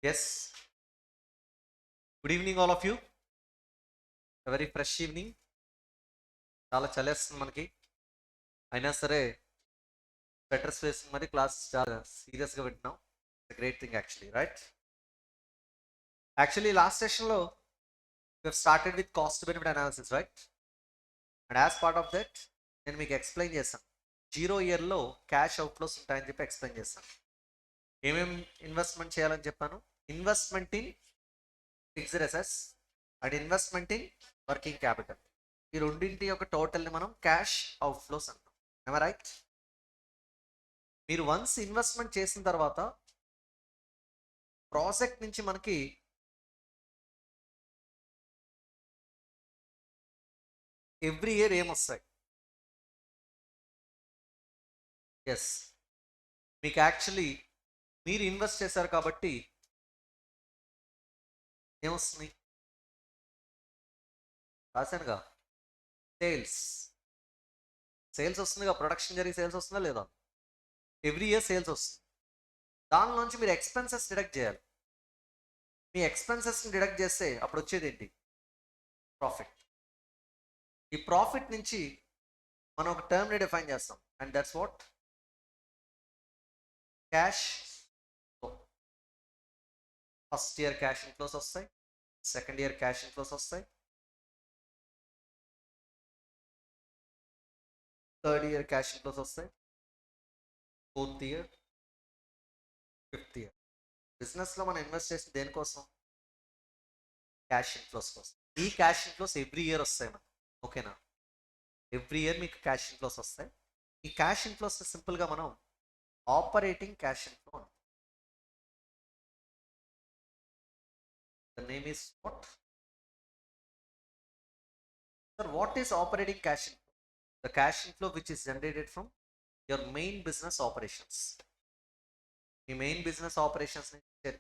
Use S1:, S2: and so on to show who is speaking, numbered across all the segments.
S1: Yes. Good evening, all of you. A very fresh evening. చాలా చలేస్తుంది మనకి. అయినా సరే స్వెటర్స్ వేసుకుని మరి క్లాస్ చాలా సీరియస్గా వింటున్నాం. It's great thing actually, right? Actually last సెషన్లో we started with cost benefit analysis, right? And as part of that నేను మీకు ఎక్స్ప్లెయిన్ చేశాను. 0 ఇయర్లో క్యాష్ అవుట్ఫ్లోస్ ఉంటాయని చెప్పి ఎక్స్ప్లెయిన్ చేశాను. ఏమేమి ఇన్వెస్ట్మెంట్ చేయాలని చెప్పాను? Investment in fixed assets and investment in working capital. ఈ రెండింటి యొక్క టోటల్ని మనం క్యాష్ అవుట్ఫ్లోస్ అంటాం. ఏమా రైట్? మీరు వన్స్ ఇన్వెస్ట్మెంట్ చేసిన తర్వాత ప్రాజెక్ట్ నుంచి మనకి ఎవ్రీ ఇయర్ ఏమొస్తాయి? ఎస్, మీకు యాక్చువల్లీ మీరు ఇన్వెస్ట్ చేశారు కాబట్టి ఏమొస్తుంది? రాశానుగా, సేల్స్. సేల్స్ వస్తుందిగా, ప్రొడక్షన్ జరిగి సేల్స్ వస్తుందా లేదా? ఎవ్రీ ఇయర్ సేల్స్ వస్తుంది. దానిలోంచి మీరు ఎక్స్పెన్సెస్ డిడక్ట్ చేయాలి. మీ ఎక్స్పెన్సెస్ని డిడక్ట్ చేస్తే అప్పుడు వచ్చేది ఏంటి? ప్రాఫిట్. ఈ ప్రాఫిట్ నుంచి మనం ఒక టర్మ్ని డిఫైన్ చేస్తాం, and that's what cash flow. First year cash inflows వస్తాయి, సెకండ్ ఇయర్ క్యాష్ ఇన్ఫ్లోస్ వస్తాయి, థర్డ్ ఇయర్ క్యాష్ ఇన్ఫ్లోస్ వస్తాయి, ఫోర్త్ ఇయర్, ఫిఫ్త్ ఇయర్. బిజినెస్లో మనం ఇన్వెస్ట్ చేసి దేనికోసం? క్యాష్ ఇన్ఫ్లోస్ కోసం. ఈ క్యాష్ ఇన్ఫ్లోస్ ఎవ్రీ ఇయర్ వస్తాయి మనకు, ఓకేనా? ఎవ్రీ ఇయర్ మీకు క్యాష్ ఇన్ఫ్లోస్ వస్తాయి. ఈ క్యాష్ ఇన్ఫ్లోస్ సింపుల్గా మనం ఆపరేటింగ్ క్యాష్ ఇన్ఫ్లో అంటాం. The name is what? Sir, what is operating cash inflow? The cash inflow which is generated from your main business operations. Me main business operations నుంచి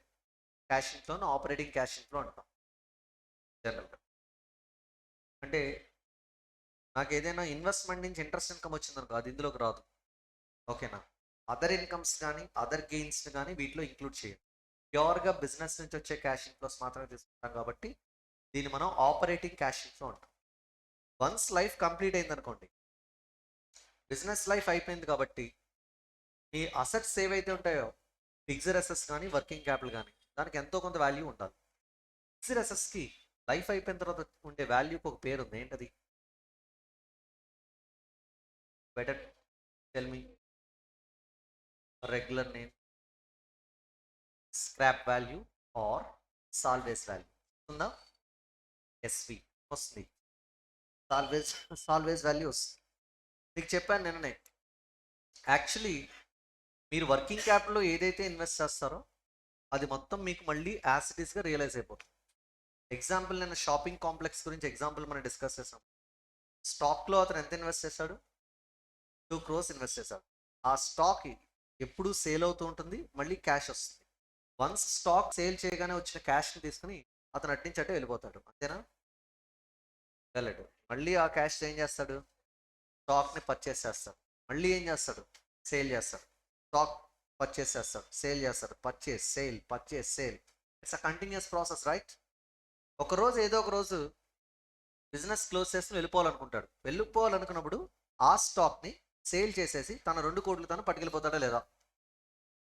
S1: cash ఇన్ఫ్లోను operating cash inflow అంటాం జనరల్గా. అంటే నాకు ఏదైనా investment నుంచి interest income వచ్చిందనుకో, అది ఇందులోకి రాదు, ఓకేనా? అదర్ ఇన్కమ్స్ కానీ అదర్ గెయిన్స్ కానీ వీటిలో ఇంక్లూడ్ చేయాలి. ప్యూర్గా బిజినెస్ నుంచి వచ్చే క్యాష్ ఇన్ఫ్లోస్ మాత్రమే తీసుకుంటాం కాబట్టి దీన్ని మనం ఆపరేటింగ్ క్యాష్ ఇన్ఫ్లో అంటాం. వన్స్ లైఫ్ కంప్లీట్ అయిందనుకోండి, బిజినెస్ లైఫ్ అయిపోయింది కాబట్టి మీ అసెట్స్ ఏవైతే ఉంటాయో, ఫిక్స్డ్ అసెట్స్ కానీ వర్కింగ్ క్యాపిటల్ కానీ, దానికి ఎంతో కొంత వాల్యూ ఉండాలి. ఫిక్స్డ్ అసెట్స్కి లైఫ్ అయిపోయిన తర్వాత ఉండే వాల్యూకి ఒక పేరు ఉంది. ఏంటది? Better tell me regular name, scrap value or salvage value ఉందా? ఎస్వి వస్తుంది. సాల్వేజ్ వాల్యూ వస్తుంది. మీకు చెప్పాను నిన్ననే, యాక్చువల్లీ మీరు వర్కింగ్ క్యాపిటల్లో ఏదైతే ఇన్వెస్ట్ చేస్తారో అది మొత్తం మీకు మళ్ళీ యాసిటీస్గా రియలైజ్ అయిపోతుంది. ఎగ్జాంపుల్, నేను షాపింగ్ కాంప్లెక్స్ గురించి ఎగ్జాంపుల్ మనం డిస్కస్ చేసాం. స్టాక్లో అతను ఎంత ఇన్వెస్ట్ చేశాడు? 2 crores ఇన్వెస్ట్ చేశాడు. ఆ స్టాక్ ఎప్పుడు సేల్ అవుతూ ఉంటుంది, మళ్ళీ క్యాష్ వస్తుంది. వన్స్ స్టాక్ సేల్ చేయగానే వచ్చిన క్యాష్ని తీసుకుని అతను అట్నుంచి అట్టే వెళ్ళిపోతాడు, అంతేనా? వెళ్ళడు. మళ్ళీ ఆ క్యాష్ ఏం చేస్తాడు? స్టాక్ని పర్చేస్ చేస్తాడు. మళ్ళీ ఏం చేస్తాడు? సేల్ చేస్తాడు. స్టాక్ పర్చేస్ చేస్తాడు, సేల్ చేస్తాడు, purchase sale, purchase sale. It's a continuous process, right? ఒకరోజు ఏదో ఒక రోజు బిజినెస్ క్లోజ్ చేసి వెళ్ళిపోవాలనుకుంటాడు. వెళ్ళిపోవాలనుకున్నప్పుడు ఆ స్టాక్ని సేల్ చేసేసి తన 2 కోట్లు తను పట్టుకెళ్ళిపోతాడా లేదా?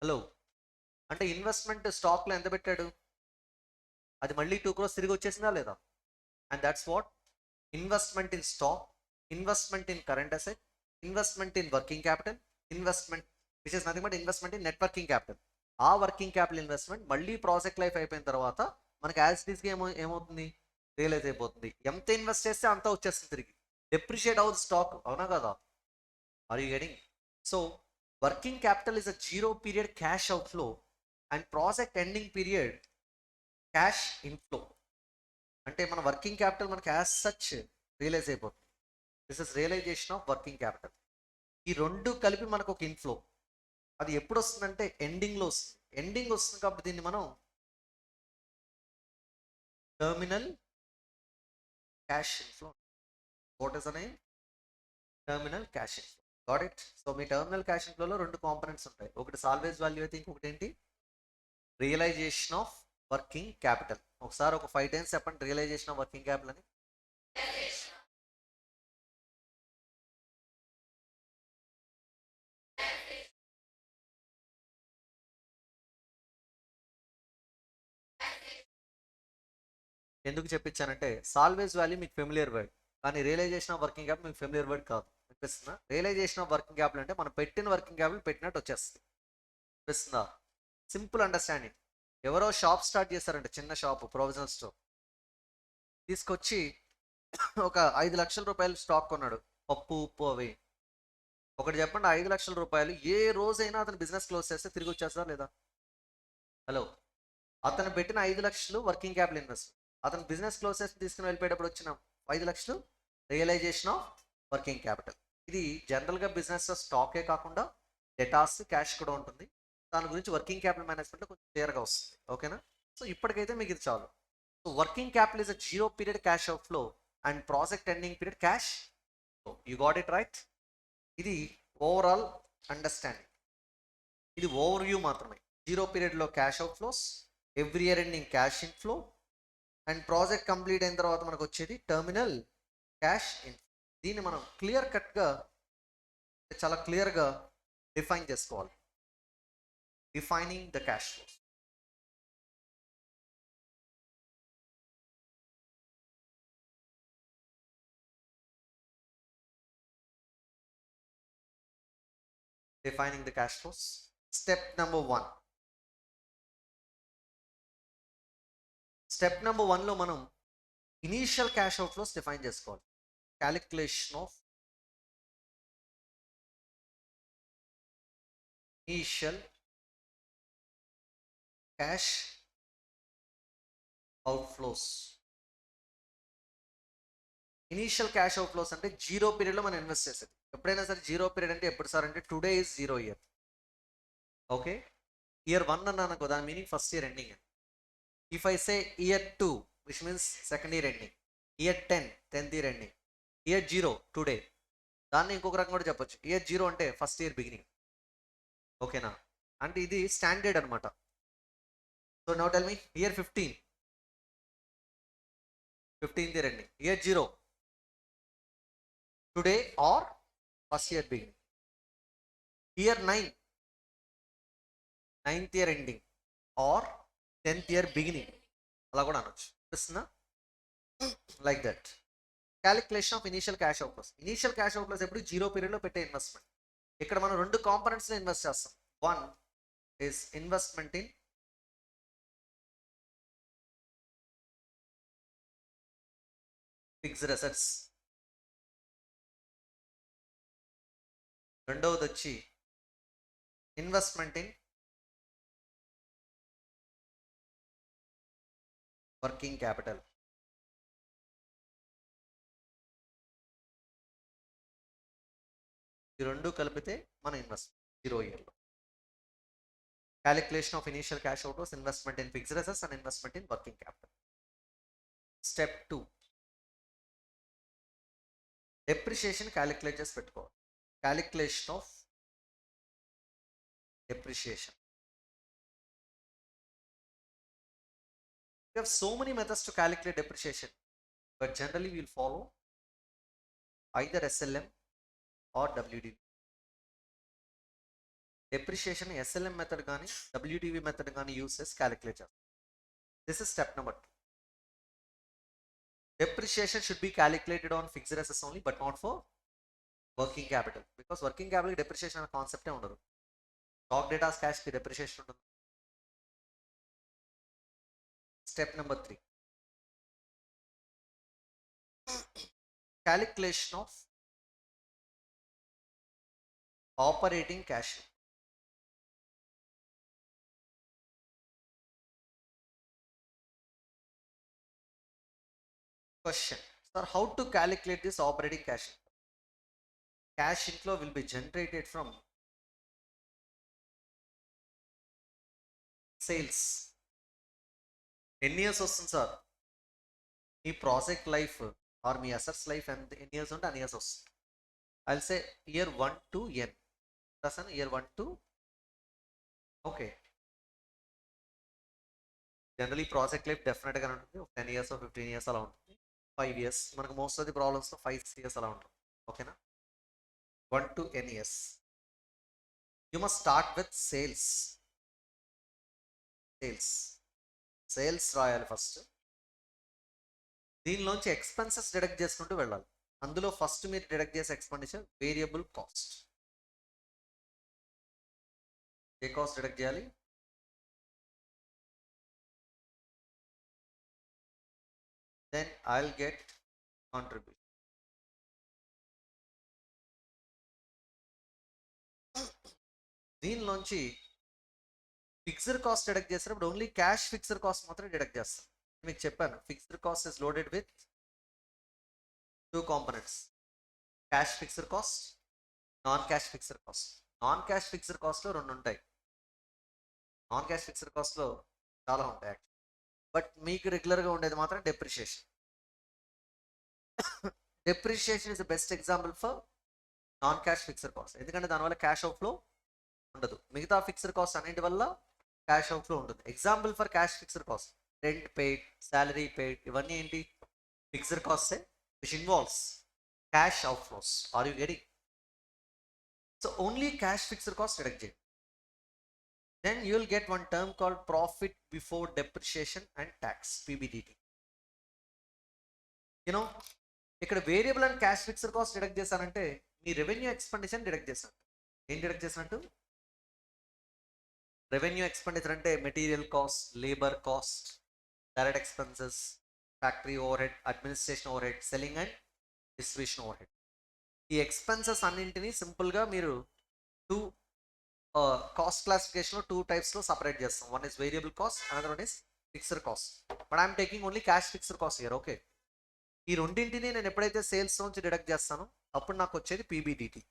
S1: హలో, అంటే ఇన్వెస్ట్మెంట్ స్టాక్లో ఎంత పెట్టాడు, అది మళ్ళీ 2 crores తిరిగి వచ్చేసిందా లేదా? And that's what investment in stock, investment in current asset, investment in working capital, investment which is nothing but investment in net working capital. ఆ వర్కింగ్ క్యాపిటల్ ఇన్వెస్ట్మెంట్ మళ్ళీ ప్రాజెక్ట్ లైఫ్ అయిపోయిన తర్వాత మనకి యాజ్ ఇట్ ఈస్గా ఏమవుతుంది? Realise అయిపోతుంది. ఎంత invest చేస్తే అంత వచ్చేస్తుంది తిరిగి. డెప్రిషియేట్ అవుతుంది స్టాక్, అవునా కదా? Are you getting? So working capital is a 0 period cash outflow and project ending period cash inflow. అంటే మన వర్కింగ్ క్యాపిటల్ మనకి యాజ్ సచ్ రియలైజ్ అయిపోతుంది. This is realisation of working capital. ఈ రెండు కలిపి మనకు ఒక ఇన్ఫ్లో. అది ఎప్పుడు వస్తుందంటే ఎండింగ్లో వస్తుంది. ఎండింగ్ వస్తుంది కాబట్టి దీన్ని మనం terminal cash inflow. What is the name? Terminal cash inflow. Got it? So మీ టర్మినల్ క్యాష్ ఇన్ఫ్లోలో 2 కాంపోనెంట్స్ ఉంటాయి. ఒకటి సాల్వేజ్ వాల్యూ అయితే ఇంకొకటి ఏంటి? Realisation of working capital. ఒకసారి ఒక 5 టైమ్స్ చెప్పండి, రియలైజేషన్ ఆఫ్ వర్కింగ్ క్యాపిటల్ అని. ఎందుకు చెప్పించానంటే సాల్వేజ్ వాల్యూ మీకు ఫెమిలియర్ వర్డ్, కానీ రియలైజేషన్ ఆఫ్ వర్కింగ్ క్యాపిటల్ మీకు ఫెమిలియర్ వర్డ్ కాదు. అనిపిస్తుందా? రియలైజేషన్ ఆఫ్ వర్కింగ్ క్యాపిటల్ అంటే మనం పెట్టిన వర్కింగ్ క్యాపిటల్ పెట్టినట్టు వచ్చేస్తుంది. అనిపిస్తుందా? Simple understanding. ఎవరో షాప్ స్టార్ట్ చేశారంటే, చిన్న షాప్, ప్రొవిజనల్ స్టోర్ తీసుకొచ్చి ఒక 5 లక్షల రూపాయలు స్టాక్ కొన్నాడు, పప్పు ఉప్పు అవి. ఒకటి చెప్పండి, 5 లక్షల రూపాయలు ఏ రోజైనా అతను బిజినెస్ క్లోజ్ చేస్తే తిరిగి వచ్చేస్తా లేదా? హలో, అతను పెట్టిన 5 లక్షలు వర్కింగ్ క్యాపిటల్ ఇన్వెస్ట్, అతను బిజినెస్ క్లోజ్ చేసి తీసుకుని వెళ్ళిపోయేటప్పుడు వచ్చిన 5 లక్షలు రియలైజేషన్ ఆఫ్ వర్కింగ్ క్యాపిటల్. ఇది జనరల్గా బిజినెస్ స్టాకే కాకుండా డెటాస్, క్యాష్ కూడా ఉంటుంది. దాని గురించి వర్కింగ్ క్యాపిటల్ మేనేజ్మెంట్లో కొంచెం క్లియర్గా వస్తుంది. ఓకేనా? సో ఇప్పటికైతే మీకు ఇది చాలు. So working capital is a 0 period cash out flow and project ending period cash. You got it right. ఇది ఓవరాల్ అండర్స్టాండింగ్. ఇది ఓవర్ వ్యూ మాత్రమే. 0 పీరియడ్లో cash out flows, every year ending cash in flow, and project complete అయిన తర్వాత మనకు వచ్చేది terminal cash in. దీన్ని మనం క్లియర్ కట్గా, చాలా క్లియర్గా డిఫైన్ చేసుకోవాలి. Defining the cash flows. Defining the cash flows. Step number 1. Step number 1లో మనం ఇనీషియల్ క్యాష్ అవుట్ఫ్లోస్ డిఫైన్ చేసుకోవాలి. Calculation of initial cash outflows. Initial cash outflows అంటే 0 పీరియడ్లో మనం ఇన్వెస్ట్ చేసేది. ఎప్పుడైనా సరే 0 పీరియడ్ అంటే ఎప్పుడు సార్ అంటే today is 0 year. Okay, year 1 అన్నాను, దాని meaning first year ending. If I say year 2 which means second year ending, year 10 10th year ending, year 0 today. దాన్ని ఇంకొక రకం కూడా చెప్పొచ్చు, ఇయర్ 0 అంటే ఫస్ట్ ఇయర్ బిగినింగ్. ఓకేనా? అంటే ఇది స్టాండర్డ్ అనమాట. So now tell me, year 15th year ending, year 0 today or first year beginning. Year 9th year ending or 10th year beginning, అలా కూడా అనొచ్చు. తెలుస్తుందా? Like that. Calculation of initial cash outflows. Initial cash outflows ఎప్పుడు 0 పీరియడ్లో పెట్టే investment. ఇక్కడ మనం 2 కాంపనెంట్స్లో ఇన్వెస్ట్ చేస్తాం. One is investment in fixed assets, రెండవది వచ్చి ఇన్వెస్ట్మెంట్ ఇన్ వర్కింగ్ క్యాపిటల్. ఈ రెండు కలిపితే మన ఇన్వెస్ట్మెంట్ 0 ఇయర్లో. Calculation of initial cash outflows, investment in fixed assets and investment in working capital. Step 2. Depreciation calculate చేసి పెట్టుకోవాలి. Calculation of depreciation. We have so many methods to calculate depreciation, but generally we will follow either SLM or WDV. Depreciation SLM method కానీ WDV method కానీ use చేసి calculate చేస్తాం. This is step number 2. Depreciation should be calculated on fixed assets only, but not for working capital, because working capital depreciation అనే కాన్సెప్టే ఉండదు. Stock datas క్యాష్కి depreciation ఉంటుంది. Step number 3. Calculation of operating cash. Question, sir, how to calculate this operating cash inflow? Cash inflow will be generated from sales. ఎన్ని years వస్తుంది సార్? మీ project life or మీ assets life ఎన్ని years ఉంటే అన్ని years వస్తుంది. I will say year 1 to n. Year 1 to, okay, generally project life డెఫినెట్గా ఉంటుంది, 10 years 15 years అలా ఉంటుంది. 5 years మనకు మోస్ట్ ఆఫ్ ది ప్రాబ్లమ్స్లో 5 years అలా ఉంటుంది. ఓకేనా, 1 to n years. You must start with sales. Sales రాయాలి ఫస్ట్. దీనిలోంచి ఎక్స్పెన్సెస్ డిడక్ట్ చేసుకుంటూ వెళ్ళాలి. అందులో ఫస్ట్ మీరు డిడక్ట్ చేసే ఎక్స్పెండిచర్ వేరియబుల్ కాస్ట్. ఏ కాస్ట్ డిడక్ట్ చేయాలి? then I'll get contribution. దీనిలోంచి ఫిక్స్డ్ కాస్ట్ డిడక్ట్ చేసినప్పుడు ఓన్లీ క్యాష్ ఫిక్స్డ్ కాస్ట్ మాత్రమే డిడక్ట్ చేస్తాం. మీకు చెప్పాను, fixed cost is loaded with 2 components, cash fixed cost, non cash fixed cost. Non cash fixed కాస్ట్లో 2 ఉంటాయి. నాన్ క్యాష్ ఫిక్స్డ్ కాస్ట్లో చాలా ఉంటాయి యాక్చువల్లీ, బట్ మీకు రెగ్యులర్గా ఉండేది మాత్రం depreciation. Depreciation is the best example for non cash fixed cost, ఎందుకంటే దానివల్ల క్యాష్ అవుట్ ఫ్లో ఉండదు. మిగతా ఫిక్స్డ్ కాస్ట్ అన్నింటి వల్ల క్యాష్ అవుట్ ఫ్లో ఉంటుంది. Example for cash fixed cost, rent paid, salary paid, ఇవన్నీ ఏంటి? ఫిక్స్డ్ కాస్టే which involves cash out flows. Are you getting? So only cash fixed cost deduct చేయండి. Then you will get one term called profit before depreciation and tax, PBDT. You know, ఇక్కడ variable and cash fixed cost deduct చేశానంటే మీ revenue expenditure deduct చేసినట్టు. ఏం deduct చేసినట్టు? Revenue expenditure అంటే material cost, labour cost, direct expenses, factory over head, administration over head, selling and distribution over head. ఈ expenses అన్నింటినీ సింపుల్గా మీరు 2 కాస్ట్ క్లాసిఫికేషన్లో 2 typesలో సపరేట్ చేస్తాం. One is variable cost, another one is fixed cost. But I'm taking only cash fixed cost here. Okay, ఈ రెండింటిని నేను ఎప్పుడైతే sales నుంచి డిడక్ట్ చేస్తానో అప్పుడు నాకు వచ్చేది పీబీడీటీ.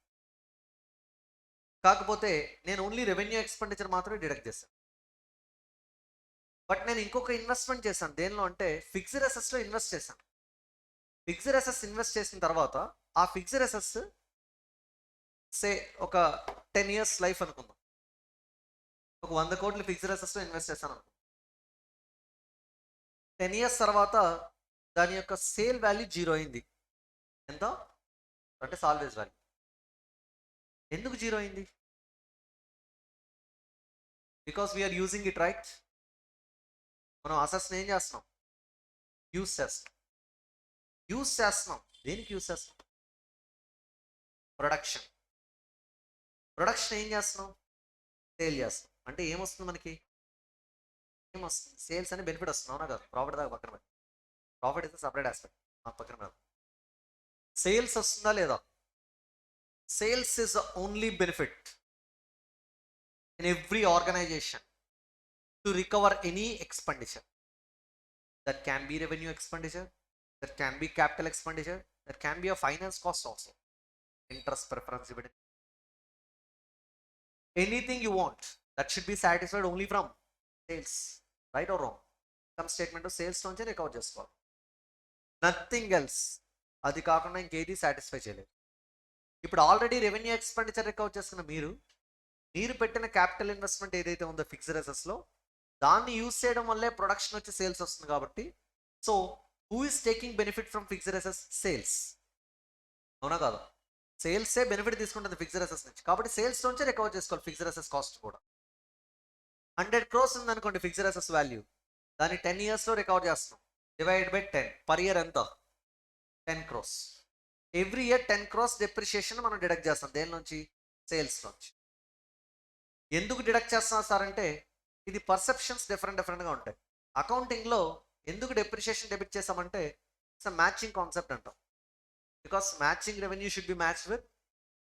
S1: కాకపోతే నేను ఓన్లీ రెవెన్యూ ఎక్స్పెండిచర్ మాత్రమే డిడక్ట్ చేశాను. బట్ నేను ఇంకొక ఇన్వెస్ట్మెంట్ చేశాను. దేనిలో అంటే ఫిక్స్డ్ అసెట్స్లో ఇన్వెస్ట్ చేశాను. ఫిక్స్డ్ అసెట్స్ ఇన్వెస్ట్ చేసిన తర్వాత ఆ ఫిక్స్డ్ అసెట్స్ సే ఒక 10 years లైఫ్ అనుకుందాం. ఒక 100 crores ఫిక్స్డ్ అసెట్స్లో ఇన్వెస్ట్ చేశాను అనుకుందాం. 10 years తర్వాత దాని యొక్క సేల్ వాల్యూ 0 అయింది. ఎంత అంటే సాల్వేజ్ వాల్యూ. ఎందుకు 0 అయింది? Because we're using it, right? మనం అసెట్స్ని ఏం చేస్తున్నాం? యూజ్ చేస్తున్నాం. దేనికి యూజ్ చేస్తున్నాం? ప్రొడక్షన్ ఏం చేస్తున్నాం? సేల్ చేస్తున్నాం. అంటే ఏమొస్తుంది మనకి? ఏమొస్తుంది? సేల్స్ అని బెనిఫిట్ వస్తుంది, అవునా కదా? ప్రాఫిట్ దాకా పక్కన పెట్టి, ప్రాఫిట్ ఇస్ సపరేట్ ఆస్పెక్ట్, మా పక్కన పెడతాం. సేల్స్ వస్తుందా లేదా? Sales is the only benefit in every organization to recover any expenditure. That can be revenue expenditure, that can be capital expenditure, that can be a finance cost also, interest, preference, dividend, anything you want that should be satisfied only from sales, right or wrong? Some statement of sales నుంచి recover చేసుకోవాలి, nothing else. అది కాకుండా ఇంకేది satisfy చేయలేదు. ఇప్పుడు already revenue expenditure recover చేసుకున్న మీరు పెట్టిన క్యాపిటల్ ఇన్వెస్ట్మెంట్ ఏదైతే ఉందో ఫిక్స్డ్ అసెట్స్లో, దాన్ని యూజ్ చేయడం వల్లే ప్రొడక్షన్ వచ్చి సేల్స్ వస్తుంది. కాబట్టి so who is taking benefit from fixed assets? Sales, అవునా కాదు? సేల్సే బెనిఫిట్ తీసుకుంటుంది ఫిక్స్డ్ అసెట్స్ నుంచి. కాబట్టి సేల్స్ నుంచి రికవర్ చేసుకోవాలి ఫిక్స్డ్ అసెట్స్ కాస్ట్ కూడా. 100 crores ఉందనుకోండి ఫిక్స్డ్ అసెట్స్ వాల్యూ, దాన్ని 10 yearsలో రికవర్ చేస్తున్నాం. డివైడ్ బై 10, పర్ ఇయర్ ఎంత? 10 crores. Every year 10 crores depreciation మనం డిడక్ట్ చేస్తాం. దేని నుంచి? సేల్స్ నుంచి. ఎందుకు డిడక్ట్ చేస్తున్నారు సార్ అంటే ఇది పర్సెప్షన్స్ డిఫరెంట్గా ఉంటాయి. అకౌంటింగ్లో ఎందుకు డెప్రిషియేషన్ డెబిట్ చేసామంటే ఇట్స్ అ మ్యాచింగ్ కాన్సెప్ట్ అంటాం. Because matching revenue should be matched with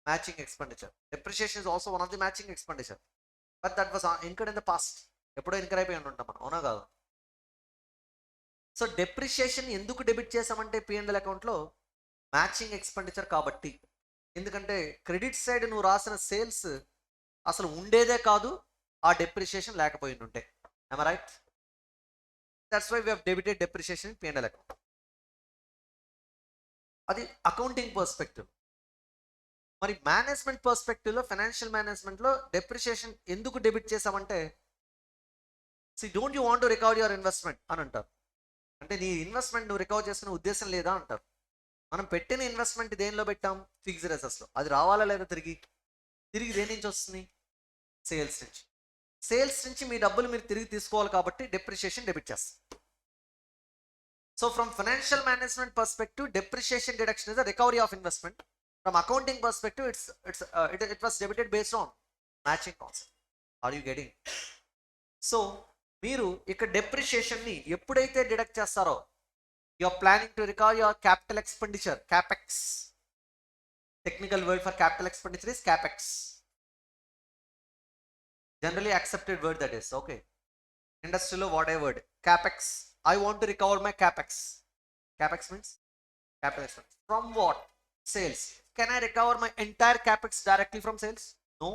S1: matching expenditure. Depreciation is also one of the matching expenditure, but that was incurred in the past. ఎప్పుడో incur అయిపోయి ఉంటాం మనం, అవునా కాదు? So depreciation ఎందుకు debit చేసామంటే P&L అకౌంట్లో మ్యాచింగ్ ఎక్స్పెండిచర్ కాబట్టి. ఎందుకంటే క్రెడిట్ సైడ్ నువ్వు రాసిన సేల్స్ అసలు ఉండేదే కాదు ఆ డెప్రిషియేషన్ లేకపోయి ఉంటే. am I right? That's why we have debited depreciation in P&L account. అది అకౌంటింగ్ పర్స్పెక్టివ్. మరి మేనేజ్మెంట్ పర్స్పెక్టివ్లో, ఫైనాన్షియల్ మేనేజ్మెంట్లో డెప్రిషియేషన్ ఎందుకు డెబిట్ చేసామంటే don't you want to recover your investment అని అంటారు. అంటే నీ ఇన్వెస్ట్మెంట్ నువ్వు రికవర్ చేసుకునే ఉద్దేశం లేదా అంటారు. మనం పెట్టిన ఇన్వెస్ట్మెంట్ దేనిలో పెట్టాం? ఫిక్స్డ్ అసెట్స్లో. అది రావాలా లేదా తిరిగి దేని నుంచి వస్తుంది? సేల్స్ నుంచి. సేల్స్ నుంచి మీ డబ్బులు మీరు తిరిగి తీసుకోవాలి కాబట్టి డెప్రిషియేషన్ డెబిట్ చేస్తాం. So from financial management perspective, depreciation deduction is the recovery of investment. From accounting perspective it was debited based on matching concept. Are you getting? So మీరు ఇక్కడ డెప్రిషియేషన్ని ఎప్పుడైతే డిడక్ట్ చేస్తారో, you are planning to recover your capital expenditure, capex. Technical word for capital expenditure is capex. Generally accepted word that is, okay. Industrial whatever word, capex. I want to recover my capex. Capex means capital expense. From what? Sales. Can I recover my entire capex directly from sales? No,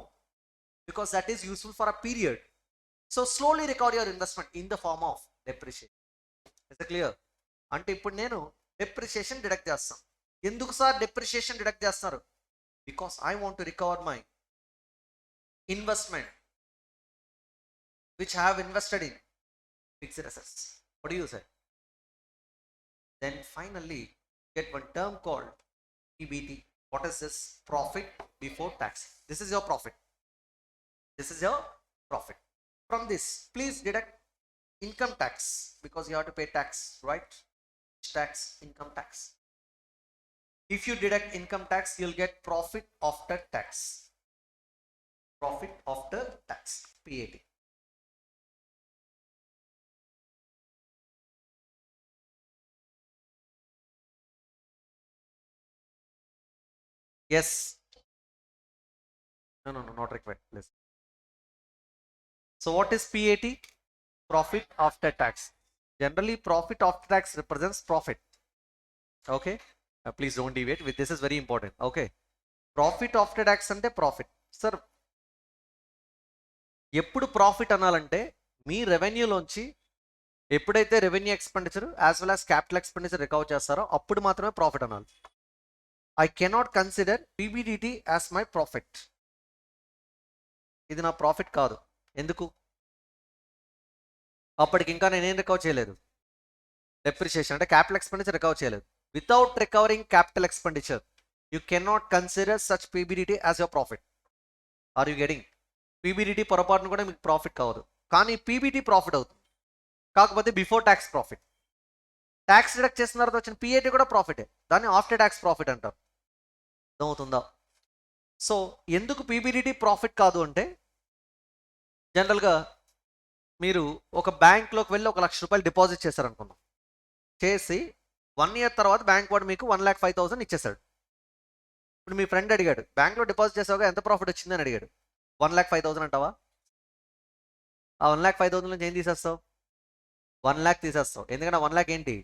S1: because that is useful for a period. So slowly recover your investment in the form of depreciation. Is that clear? అంటే ఇప్పుడు నేను depreciation deduct చేస్తాను. ఎందుకు sir depreciation deduct చేస్తున్నారు? Because I want to recover my investment which I have invested in fixed assets. What do you say? Then finally get one term called PBT. What is this? Profit before tax. This is your profit. This is your profit. From this, please deduct income tax, because you have to pay tax, right? Tax, income tax. If you deduct income tax, you'll get profit after tax. Profit after tax, PAT. Yes. No, not required. Please. So what is PAT? Profit after tax. Generally, profit after tax represents profit. Okay. Please don't deviate. This is very important. Okay. Profit after tax ante profit. Sir, ఎప్పుడు profit అనాలంటే మీ రెవెన్యూలోంచి ఎప్పుడైతే revenue expenditure as well as capital expenditure recover చేస్తారో అప్పుడు మాత్రమే profit అనాలి. I cannot consider PBDT as my profit. ఇది నా profit కాదు. ఎందుకు? అప్పటికి ఇంకా నేనేం రికవర్ చేయలేదు. డెప్రిషియేషన్ అంటే క్యాపిటల్ ఎక్స్పెండిచర్ రికవర్ చేయలేదు. Without recovering capital expenditure you cannot consider such PBDT as your profit. Are you getting? PBDT పొరపాటును కూడా మీకు ప్రాఫిట్ కావదు, కానీ PBT ప్రాఫిట్ అవుతుంది. కాకపోతే before tax profit. Tax deduct చేసిన తర్వాత వచ్చిన PAT కూడా ప్రాఫిటే, దాన్ని ఆఫ్టర్ ట్యాక్స్ ప్రాఫిట్ అంటారు. అర్థమవుతుందా? సో ఎందుకు PBDT ప్రాఫిట్ కాదు అంటే, జనరల్గా మీరు ఒక బ్యాంక్లోకి వెళ్ళి 1 లక్ష రూపాయలు డిపాజిట్ చేశారనుకుందాం. చేసి 1 ఇయర్ తర్వాత బ్యాంక్ వాడు మీకు 1,05,000 ఇచ్చేసాడు. ఇప్పుడు మీ ఫ్రెండ్ అడిగాడు, బ్యాంక్లో డిపాజిట్ చేసావుగా ఎంత ప్రాఫిట్ వచ్చిందని అడిగాడు. 1,05,000 అంటావా? ఆ 1,05,000 నుంచి ఏం తీసేస్తావు? 1 lakh తీసేస్తావు. ఎందుకంటే 1 lakh ఏంటి?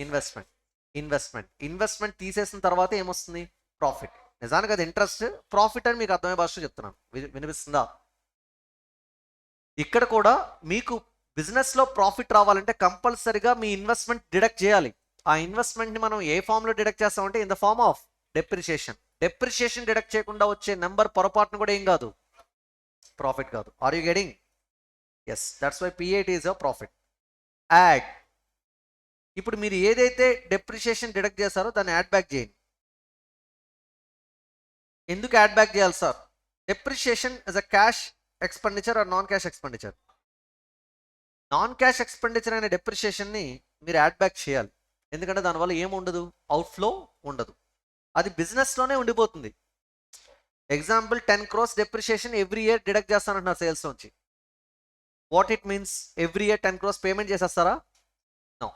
S1: ఇన్వెస్ట్మెంట్ తీసేసిన తర్వాత ఏమొస్తుంది? ప్రాఫిట్. నిజానికి అది ఇంట్రెస్ట్, ప్రాఫిట్ అని మీకు అర్థమయ్యే భాషలో చెప్తున్నాను. వినిపిస్తుందా? ఇక్కడ కూడా మీకు బిజినెస్లో ప్రాఫిట్ రావాలంటే కంపల్సరిగా మీ ఇన్వెస్ట్మెంట్ డిడక్ట్ చేయాలి. ఆ ఇన్వెస్ట్మెంట్ని మనం ఏ ఫామ్లో డిడక్ట్ చేస్తామంటే in the form of depreciation. Depreciation deduct చేయకుండా వచ్చే నెంబర్ పొరపాటును కూడా ఏం కాదు? ప్రాఫిట్ కాదు. Are you getting? Yes, that's why PAT is a profit. Add. ఇప్పుడు మీరు ఏదైతే డెప్రిషియేషన్ డిడక్ట్ చేస్తారో దాన్ని యాడ్ బ్యాక్ చేయండి. ఎందుకు యాడ్ బ్యాక్ చేయాలి sir? Depreciation is a cash expenditure or non cash expenditure. Non cash expenditure అనే డెప్రిషియేషన్ని మీరు యాడ్ బ్యాక్ చేయాలి. ఎందుకంటే దానివల్ల ఏముండదు? అవుట్ఫ్లో ఉండదు. అది బిజినెస్లోనే ఉండిపోతుంది. Example 10 crores depreciation every year deduct చేస్తానంటున్నారు సేల్స్ నుంచి. What it means? Every year 10 crores payment చేసేస్తారా? నో.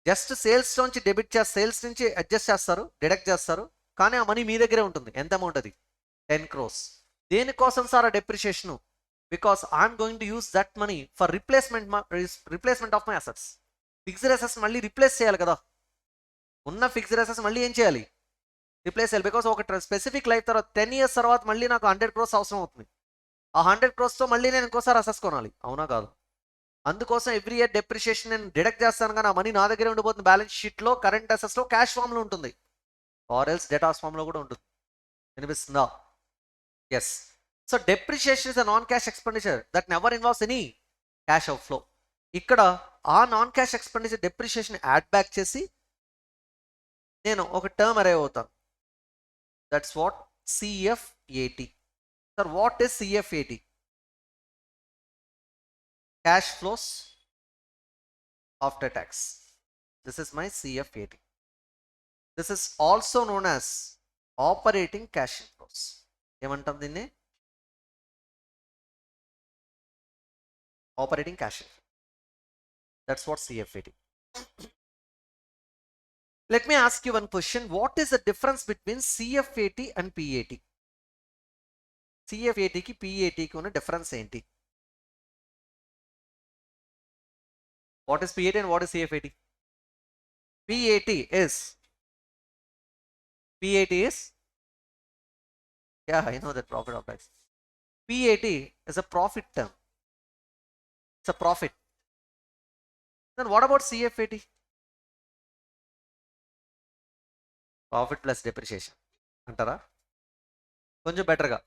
S1: జస్ట్ సేల్స్ నుంచి డెబిట్ చేస్తారు, సేల్స్ నుంచి అడ్జస్ట్ చేస్తారు, డిడక్ట్ చేస్తారు, కానీ ఆ మనీ మీ దగ్గరే ఉంటుంది. ఎంత అమౌంట్ అది? 10 crores. దేనికోసం సార్ ఆ depreciation? Because I'm going to use that money for replacement of my assets. Fixed assets మళ్ళీ రిప్లేస్ చేయాలి కదా. ఉన్న ఫిక్స్డ్ అసెట్స్ మళ్ళీ ఏం చేయాలి? రిప్లేస్ చేయాలి. బికాస్ ఒక స్పెసిఫిక్ లైఫ్ తర్వాత 10 years తర్వాత మళ్ళీ నాకు 100 crores అవసరం అవుతుంది. ఆ 100 crores మళ్ళీ నేను ఇంకోసారి అసెస్ కొనాలి. అవునా కాదు? అందుకోసం ఎవ్రీ ఇయర్ డెప్రిషియేషన్ నేను డిడక్ట్ చేస్తాను, కానీ ఆ మనీ నా దగ్గరే ఉండిపోతుంది. బ్యాలెన్స్ షీట్లో, కరెంట్ అసెట్స్లో, క్యాష్ ఫామ్లో ఉంటుంది, ఆర్ ఎల్స్ డేటాస్ ఫామ్లో కూడా ఉంటుంది. వినిపిస్తుందా? Yes. So depreciation is a non cash expenditure that never involves any cash outflow. ఇక్కడ ఆ non cash expenditure depreciation add back చేసి నేను ఒక టర్మ్ అరైవ్ అవుతాను. That's what CFAT. Sir what is CFAT? Cash flows after tax. This is my CFAT. This is also known as operating cash inflows. ఏమంటాం దీన్ని? Operating cash inflow. That's what CFAT. Let me ask you one question. What is the difference between CFAT and PAT? CFAT కి PAT కి ఉన్న difference ఏంటి? What is PAT and what is CFAT? PAT is yeah, I know that profit of tax. PAT is a profit term. It's a profit. Then what about CFAT? Profit plus depreciation అంటారా? కొంచెం బెటర్గా.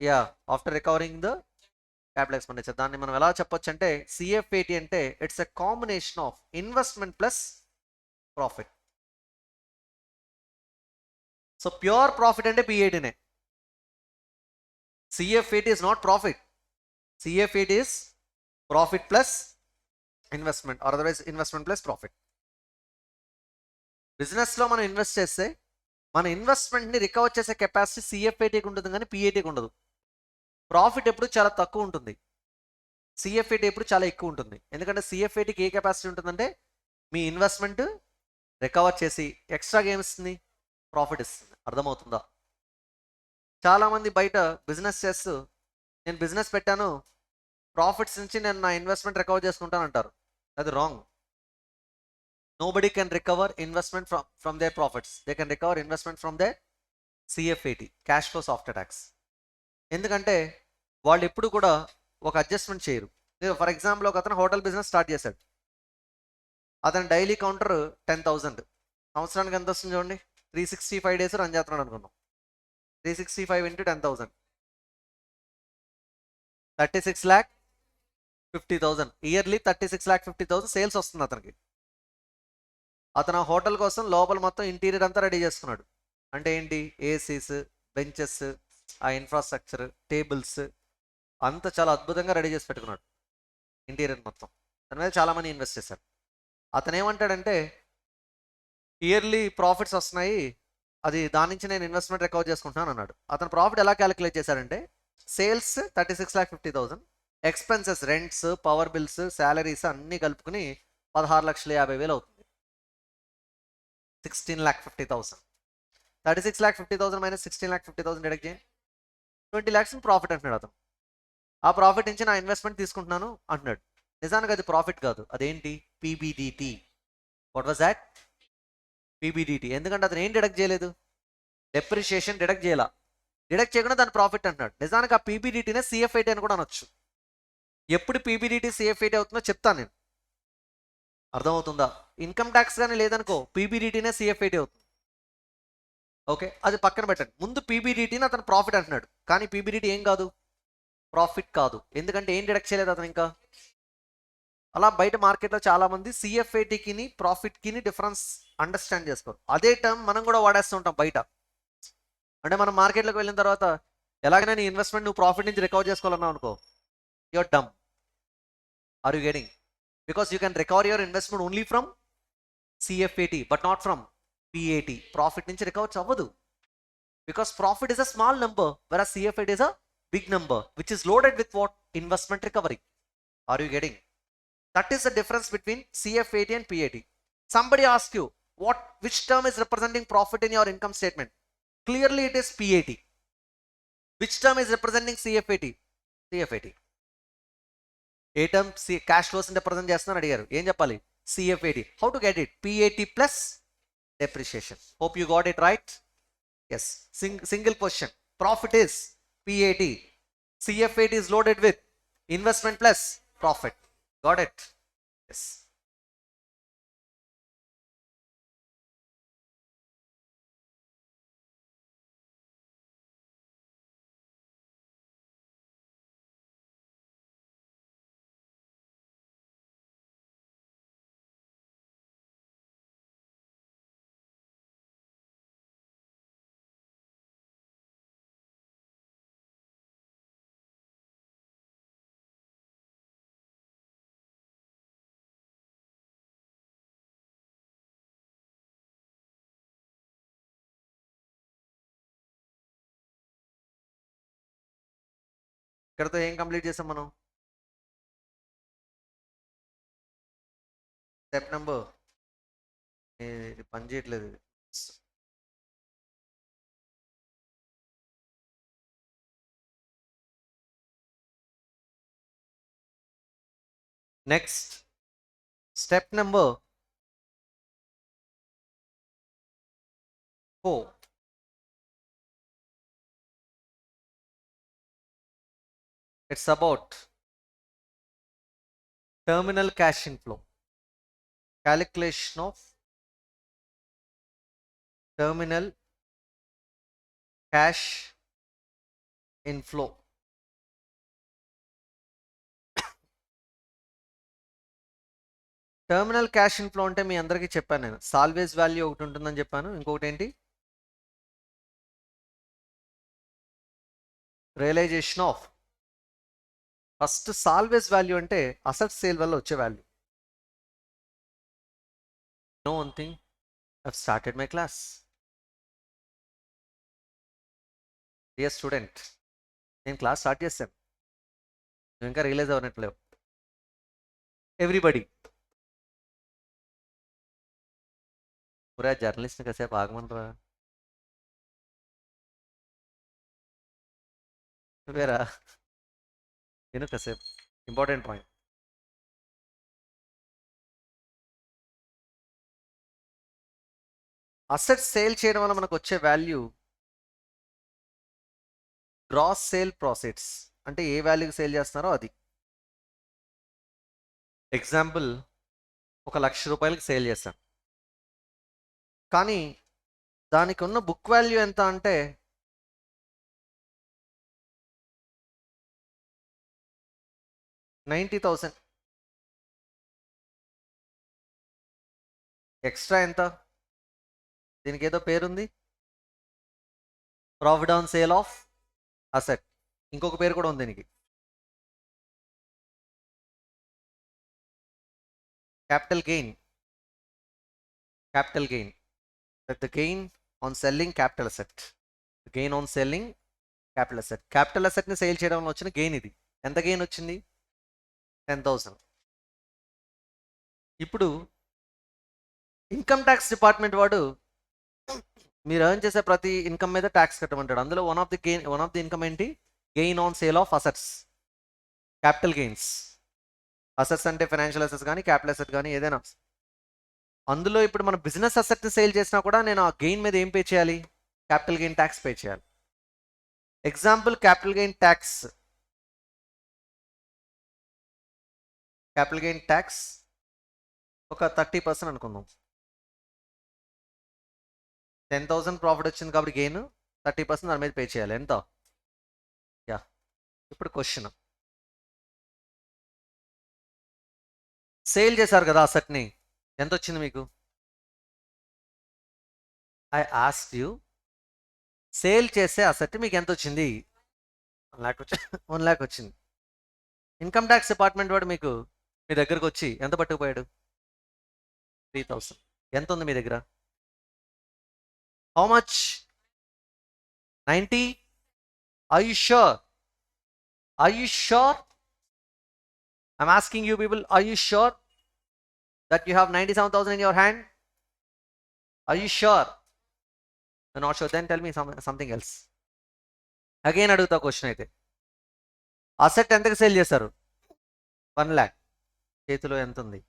S1: Yeah, after recovering the capital expenditure. దాన్ని మనం ఎలా చెప్పొచ్చు అంటే CFAT అంటే it's a combination of investment plus profit. So pure profit అంటే పిఏటినే. CFAT is not profit. CFAT is profit plus investment, or otherwise investment plus profit. బిజినెస్లో మనం ఇన్వెస్ట్ చేస్తే మన ఇన్వెస్ట్మెంట్ని రికవర్ చేసే కెపాసిటీ సిఎఫ్ఏటీకి ఉంటుంది కానీ పిఏటీకి ఉండదు. ప్రాఫిట్ ఎప్పుడు చాలా తక్కువ ఉంటుంది, సిఎఫ్ఏటీ ఎప్పుడు చాలా ఎక్కువ ఉంటుంది. ఎందుకంటే సిఎఫ్ఏటీకి ఏ కెపాసిటీ ఉంటుందంటే మీ ఇన్వెస్ట్మెంట్ రికవర్ చేసి ఎక్స్ట్రాగా ఏమిస్తుంది? ప్రాఫిట్ ఇస్తుంది. అర్థమవుతుందా? చాలామంది బయట బిజినెస్ చేస్తూ నేను బిజినెస్ పెట్టాను, ప్రాఫిట్స్ నుంచి నేను నా ఇన్వెస్ట్మెంట్ రికవర్ చేసుకుంటాను అంటారు. అది wrong. Nobody can recover investment from their profits. They can recover investment from their CFAT, cash flows after tax. ఎందుకంటే వాళ్ళు ఎప్పుడు కూడా ఒక అడ్జస్ట్మెంట్ చేయరు. ఫర్ ఎగ్జాంపుల్ ఒక అతను హోటల్ బిజినెస్ స్టార్ట్ చేశాడు. అతను డైలీ కౌంటర్ 10,000, సంవత్సరానికి ఎంత వస్తుంది చూడండి? 365 డేస్ రన్ చేస్తున్నాడు అనుకున్నాం. 365 into 10,000 36,50,000. ఇయర్లీ 36,50,000 సేల్స్ వస్తుంది అతనికి. అతను ఆ హోటల్ కోసం లోపల మొత్తం ఇంటీరియర్ అంతా రెడీ చేసుకున్నాడు. అంటే ఏంటి? ఏసీస్, బెంచెస్, ఆ ఇన్ఫ్రాస్ట్రక్చర్, టేబుల్స్ అంతా చాలా అద్భుతంగా రెడీ చేసి పెట్టుకున్నాడు ఇంటీరియర్ మొత్తం. దాని మీద చాలామంది ఇన్వెస్ట్ చేశారు. అతను ఏమంటాడంటే ఇయర్లీ ప్రాఫిట్స్ వస్తున్నాయి, అది దాని నుంచి నేను ఇన్వెస్ట్మెంట్ రికవర్ చేసుకుంటున్నాను అన్నాడు. అతను ప్రాఫిట్ ఎలా క్యాలిక్యులేట్ చేశాడంటే sales 36,50,000, expenses rents, power bills, salaries అన్నీ కలుపుకుని 16,50,000 అవుతుంది. 16,50,000. 36,50,000 మైనస్ 16,50,000 డిడక్ట్ చేయండి. 20 lakhs ప్రాఫిట్ అంటున్నాడు అతను. ఆ ప్రాఫిట్ నుంచి నా ఇన్వెస్ట్మెంట్ తీసుకుంటున్నాను అంటున్నాడు. నిజానికి అది ప్రాఫిట్ కాదు, అదేంటి? PBDT. What was that? PBDT. ఎందుకంటే అతను ఏం డిడక్ట్ చేయలేదు? డెప్రిషియేషన్ డిడక్ట్ చేయాల. డిడక్ట్ చేయకుండా దాని ప్రాఫిట్ అంటున్నాడు. నిజానికి ఆ పీబీడిటీనే సిఎఫ్ఐటీ అని కూడా అనొచ్చు. ఎప్పుడు పీబీడిటీ సిఎఫ్ఐటీ అవుతుందో చెప్తాను నేను. అర్థమవుతుందా? ఇన్కమ్ ట్యాక్స్ కానీ లేదనుకో పీబీడిటీనే సిఎఫ్ఐటీ అవుతుంది. ఓకే, అది పక్కన పెట్టండి. ముందు పీబీడిటీని అతను ప్రాఫిట్ అంటున్నాడు, కానీ పీబీడిటీ ఏం కాదు? ప్రాఫిట్ కాదు. ఎందుకంటే ఏం డిడక్ట్ చేయలేదు అతను ఇంకా. అలా బయట మార్కెట్లో చాలామంది సిఎఫ్ఐటీకి ప్రాఫిట్కి డిఫరెన్స్ అండర్స్టాండ్ చేసుకోరు. అదే టర్మ్ మనం కూడా వాడేస్తుంటాం బయట. అంటే మనం మార్కెట్లోకి వెళ్ళిన తర్వాత ఎలాగైనా నీ ఇన్వెస్ట్మెంట్ నువ్వు ప్రాఫిట్ నుంచి రికవర్ చేసుకోవాలన్నావు అనుకో, your dumb. Are you getting? Because you can recover your investment only from CFIT but not from PAT. Profit నుంచి రికవర్ అవ్వదు. Because profit is a small number whereas CFAT is a big number which is loaded with what? Investment recovery. Are you getting? That is the difference between CFAT and PAT. Somebody asks you which term is representing profit in your income statement? Clearly it is PAT. Which term is representing CFAT? CFAT. A term cash flows represent చేస్తున్నాను అడిగారు, ఏం చెప్పాలి? CFAT. How to get it? PAT plus depreciation. Hope you got it right. Yes, single question. Profit is PAT. CFAT is loaded with investment plus profit. Got it? Yes. ఇక్కడతో ఏం complete చేసాం మనం? Step number ఇది పని చేయట్లేదు. Next step number 4. It's about terminal cash inflow. Calculation of terminal cash inflow. Terminal cash inflow అంటే మీ అందరికీ చెప్పాను నేను. సాల్వేజ్ వాల్యూ ఒకటి ఉంటుందని చెప్పాను. ఇంకొకటి ఏంటి? Realisation of. First salvage value అంటే అసెట్ సేల్ వల్ల వచ్చే value. No one thing, I've started my class. Dear student, నేను క్లాస్ స్టార్ట్ చేశాను, నువ్వు ఇంకా రియలైజ్ అవ్వనట్లేవు. ఎవ్రీబడి పూరా జర్నలిస్ట్ని కాసేపు ఆగమనరా. నువ్వేరా విను కాసేపు. Important point. అసెట్ సేల్ చేయడం వల్ల మనకు వచ్చే వాల్యూ గ్రాస్ సేల్ ప్రాఫిట్స్. అంటే ఏ వాల్యూకి సేల్ చేస్తున్నారో అది. ఎగ్జాంపుల్, 1,00,000 రూపాయలకి సేల్ చేశాను, కానీ దానికి ఉన్న బుక్ వాల్యూ ఎంత అంటే 90,000. ఎక్స్ట్రా ఎంత? దీనికి ఏదో పేరుంది, profit on sale of asset. ఇంకొక పేరు కూడా ఉంది దీనికి, capital gain. Capital gain, that the gain on selling capital asset. The gain on selling capital asset. Capital asset ని సేల్ చేయడం వల్ల వచ్చిన గెయిన్ ఇది. ఎంత గెయిన్ వచ్చింది? 10,000. ఇప్పుడు ఇన్కమ్ ట్యాక్స్ డిపార్ట్మెంట్ వాడు మీరు ఎర్న్ చేసే ప్రతి ఇన్కమ్ మీద ట్యాక్స్ కట్టమంటాడు. అందులో వన్ ఆఫ్ ది ఇన్కమ్ ఏంటి? Gain on sale of assets, capital gains. Assets అంటే ఫైనాన్షియల్ అసెట్స్ కానీ క్యాపిటల్ అసెట్ కానీ ఏదైనా. అందులో ఇప్పుడు మన బిజినెస్ అసెట్ని సేల్ చేసినా కూడా నేను ఆ గెయిన్ మీద ఏం పే చేయాలి? క్యాపిటల్ గెయిన్ ట్యాక్స్ పే చేయాలి. ఎగ్జాంపుల్, క్యాపిటల్ గెయిన్ ట్యాక్స్ ఒక 30% అనుకుందాం. 10,000 ప్రాఫిట్ వచ్చింది కాబట్టి గెయిన్ 30% దాని మీద పే చేయాలి. ఎంత? యా. ఇప్పుడు క్వశ్చన్, సేల్ చేశారు కదా అసెట్ని, ఎంత వచ్చింది మీకు? ఐ ఆస్క్డ్ యూ, సేల్ చేసే అసెట్ మీకు ఎంత వచ్చింది? 1 lakh వచ్చింది. ఇన్కమ్ ట్యాక్స్ డిపార్ట్మెంట్ వాడు మీ దగ్గరకు వచ్చి ఎంత పట్టుకుపోయాడు? 3,000. ఎంత ఉంది మీ దగ్గర? How much? 90? Are you sure? I'm asking you people, are you sure that you have 97,000 in your hand? Are you sure? You're not sure, then tell me something else. Again అడుగుతా question అయితే. Asset ఎంతకి sale చేశారు? 1 lakh. చేతిలో ఎంత ఉంది?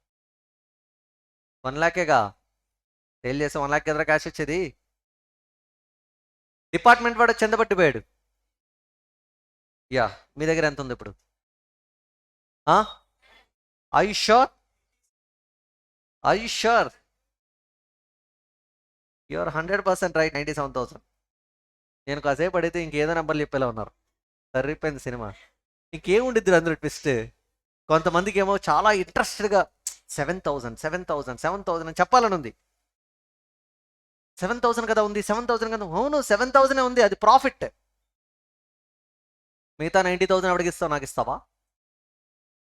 S1: 1 lakhేగా sale చేస్తే 1 lakh ఎదురు cash వచ్చేది. డిపార్ట్మెంట్ వాడు చెందబట్టిపోయాడు. యా, మీ దగ్గర ఎంత ఉంది ఇప్పుడు? Are you sure? You're 100% right. 97,000. నేను కాసేపు అడిగితే ఇంకేదో నెంబర్లు చెప్పేలా ఉన్నారు. సరిపోయింది సినిమా. ఇంకేముండిద్ది అందులో ట్విస్ట్? కొంతమందికి ఏమో చాలా ఇంట్రెస్టెడ్గా 7,000 అని చెప్పాలని ఉంది. 7,000 కదా ఉంది, 7,000 కదా. అవును, 7,000 ఉంది, అది ప్రాఫిట్. మిగతా 90,000 ఎవరికి ఇస్తావు? నాకు ఇస్తావా?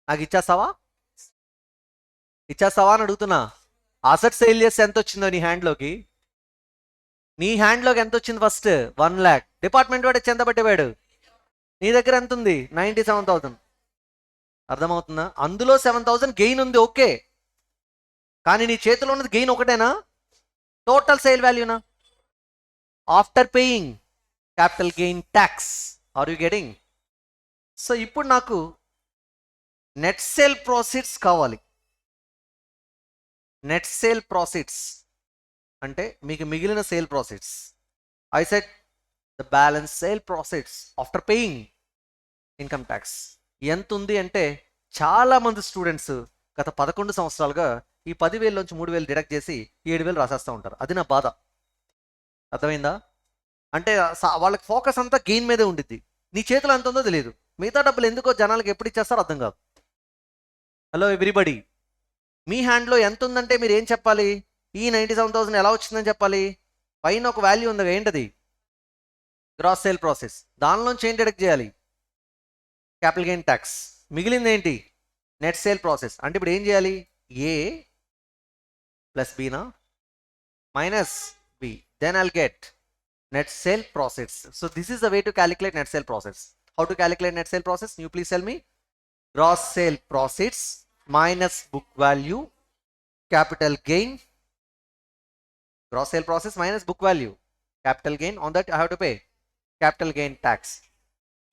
S1: నాకు ఇచ్చేస్తావా అని అడుగుతున్నా. అసెట్ సేల్ చేస్తే ఎంత వచ్చిందో నీ హ్యాండ్లోకి ఎంత వచ్చింది? First 1 lakh. డిపార్ట్మెంట్ వాడు చెందబట్టివాడు నీ దగ్గర ఎంత ఉంది? 97,000. అర్థమవుతుందా? అందులో 7,000 గెయిన్ ఉంది, ఓకే. కానీ నీ చేతిలో ఉన్నది గెయిన్ ఒకటేనా? టోటల్ సేల్ వాల్యూనా? After paying capital gain tax. Are you getting? So ఇప్పుడు నాకు నెట్ సేల్ ప్రాఫిట్స్ కావాలి. నెట్ సేల్ ప్రాఫిట్స్ అంటే మీకు మిగిలిన sale profits. I set the balance sale profits after paying income tax ఎంత ఉంది అంటే, చాలా మంది స్టూడెంట్స్ గత 11 సంవత్సరాలుగా ఈ 10,000 నుంచి 3,000 డిడక్ట్ చేసి 7,000 రాసేస్తూ ఉంటారు. అది నా బాధ. అర్థమైందా? అంటే వాళ్ళకి ఫోకస్ అంతా గెయిన్ మీదే ఉండిద్ది. నీ చేతిలో ఎంత ఉందో తెలియదు. మిగతా డబ్బులు ఎందుకో జనాలకు ఎప్పుడు ఇచ్చేస్తారో అర్థం కాదు. హలో ఎవ్రీబడి, మీ హ్యాండ్లో ఎంత ఉందంటే మీరు ఏం చెప్పాలి? ఈ 97,000 ఎలా వచ్చిందని చెప్పాలి. పైన ఒక వాల్యూ ఉంది, ఏంటది? Gross sale process. దానిలోంచి ఏం డిడక్ట్ చేయాలి? Capital gain tax. మిగిలింది ఏంటి? Net sale process. అంటే ఇప్పుడు ఏం చేయాలి? ఏ ప్లస్ బీనా minus B, then I'll get net sale process. So this is the way to calculate net sale process. How to calculate net sale process? You please tell me. Gross sale proceeds minus book value capital gain. Gross sale process minus book value capital gain. On that I have to pay capital gain tax.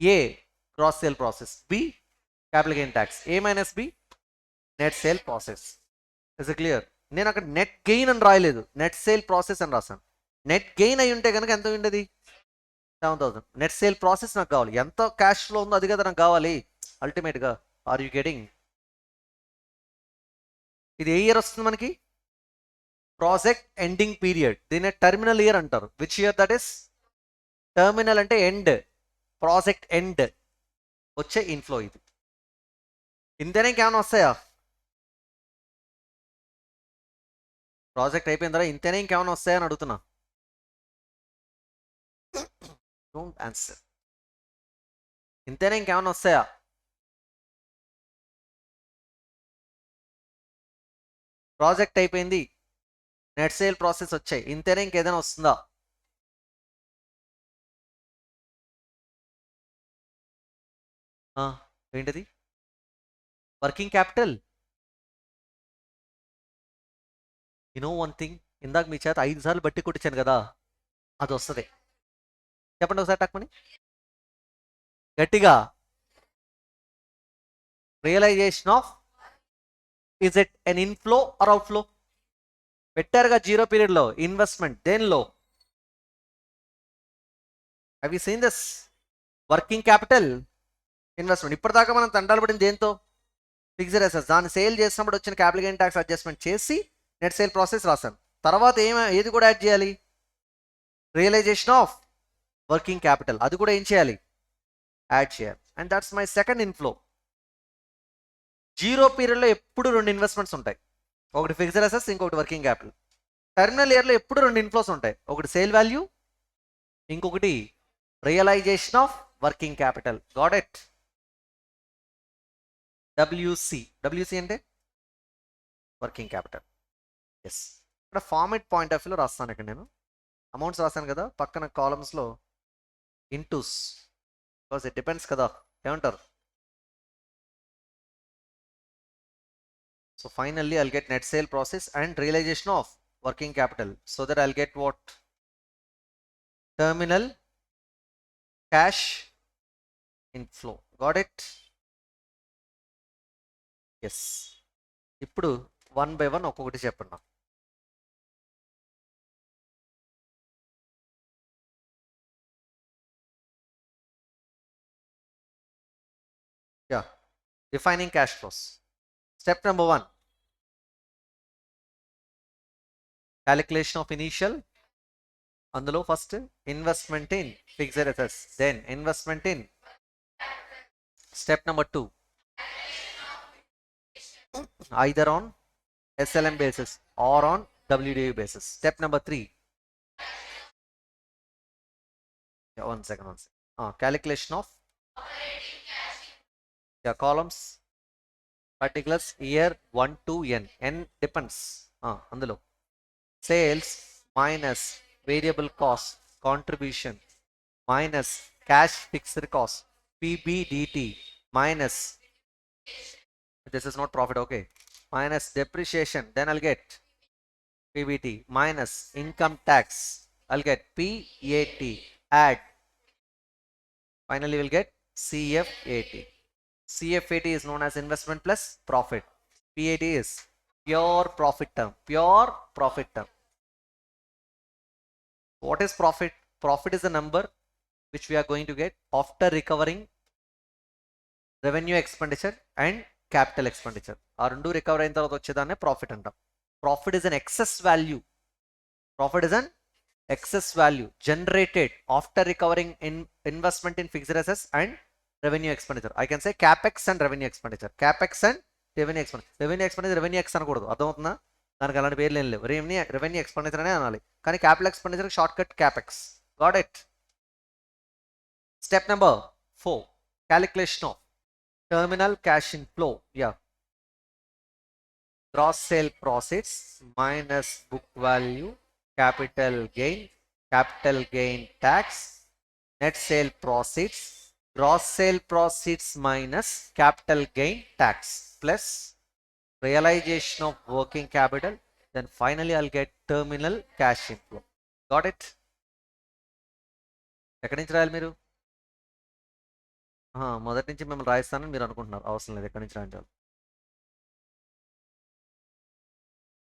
S1: A gross sale process. B capital gain tax. A minus B net sale process. Is it clear? నేను అక్కడ net gain అని రాయలేదు, net sale process అని రాశాను. Net gain అయి ఉంటే కనుక ఎంత ఉండేది? 7,000. నెట్ సేల్ ప్రాసెస్ నాకు కావాలి. ఎంత క్యాష్ ఫ్లో ఉందో అది కదా నాకు కావాలి అల్టిమేట్గా. Are you getting? ఇది ఏ ఇయర్ వస్తుంది మనకి? Project ending period. దీన్ని టర్మినల్ ఇయర్ అంటారు. Which year that is? Terminal అంటే ఎండ్, ప్రాజెక్ట్ ఎండ్ వచ్చే ఇన్ఫ్లో ఇది. ఇంతేనే ఇంకేమైనా వస్తాయా? ప్రాజెక్ట్ అయిపోయిన తర్వాత ఇంతేనే ఇంకేమైనా వస్తాయని అడుగుతున్నా. Don't answer. ఇంతేనే ఇంకేమైనా వస్తాయా? ప్రాజెక్ట్ అయిపోయింది, నెట్ సేల్ ప్రాసెస్ వచ్చాయి, ఇంతేనే ఇంకేదైనా వస్తుందా? ఏంటది? Working capital. You know one thing, ఇందాక మీ చేత 5 సార్లు బట్టి కొట్టించాను కదా, అది వస్తుంది. చెప్పండి ఒకసారి టక్మని గట్టిగా. Realisation of, is it an inflow or outflow? పెట్టారుగా 0 పీరియడ్లో ఇన్వెస్ట్మెంట్. దేనిలో? Have you seen this? Working capital investment. ఇప్పటిదాకా మనం తండాలు పడింది దేంతో? Fixed assets. దాన్ని సేల్ చేసినప్పుడు వచ్చిన క్యాపిటల్ గెయిన్ ట్యాక్స్ అడ్జస్ట్మెంట్ చేసి నెట్ సేల్ ప్రాసెస్ రాశాను. తర్వాత ఏది కూడా యాడ్ చేయాలి? Realisation of working capital. అది కూడా ఏం చేయాలి? యాడ్ చేయాలి. And that's my second inflow. 0 పీరియడ్లో ఎప్పుడు 2 ఇన్వెస్ట్మెంట్స్ ఉంటాయి, ఒకటి ఫిక్స్డ్ అసెట్స్, ఇంకొకటి వర్కింగ్ క్యాపిటల్. టర్మినల్ ఇయర్లో ఎప్పుడు 2 ఇన్ఫ్లోస్ ఉంటాయి, ఒకటి సేల్ వాల్యూ, ఇంకొకటి realisation of working capital. Got it? WC అంటే వర్కింగ్ క్యాపిటల్. ఎస్. ఇక్కడ ఫార్మేట్ పాయింట్ ఆఫ్ వ్యూలో రాస్తాను. ఇక్కడ నేను అమౌంట్స్ రాశాను కదా, పక్కన కాలమ్స్లో ఇంటూస్, బికాస్ ఇట్ డిపెండ్స్ కదా. ఏమంటారు? So finally I'll get net sale process and realization of working capital, so that I'll get what? Terminal cash inflow. Got it? Yes. ఇప్పుడు 1 by 1 ఒక్కొక్కటి చెప్పండి. Yeah, defining cash flows. Step number 1, calculation of initial. అందులో first investment in fixed assets, then investment in. Step number 2, either on SLM basis or on WDV basis. Step number 3, one second. Calculation of columns, particulars, year 1 to n. N depends. అందులో sales minus variable cost contribution minus cash fixed cost PBDT minus, this is not profit, okay, minus depreciation, then I'll get PBT minus income tax, I'll get PAT, add, finally we'll get CFAT. CFAT is known as investment plus profit. PAT is pure profit term, pure profit term. What is profit? Profit is the number which we are going to get after recovering revenue expenditure and capital expenditure. ఆ రెండు recover అయిన తర్వాత వచ్చేదాన్నే profit అంటాం. Profit is an excess value. Profit is an excess value generated after recovering investment in fixed assets and revenue expenditure. I can say capex and revenue expenditure. Capex and revenue expenditure. Revenue expenditure revenue x అనకూడదు, అర్థమవుతుందా? దానికి అలాంటి పేర్లు ఏం లేవు. Revenue expenditure అనే అనాలి, కానీ capital expenditure short cut capex. Got it? Step number 4, calculation of terminal cash inflow. Yeah, gross sale proceeds minus book value, capital gain tax, net sale proceeds, gross sale proceeds minus capital gain tax plus realization of working capital, then finally I'll get terminal cash inflow. Got it? ఎక్కడి నుంచి రాయాలి మీరు? మొదటి నుంచి మిమ్మల్ని రాయిస్తానని మీరు అనుకుంటున్నారు, అవసరం లేదు, ఎక్కడి నుంచి రాయించాలి.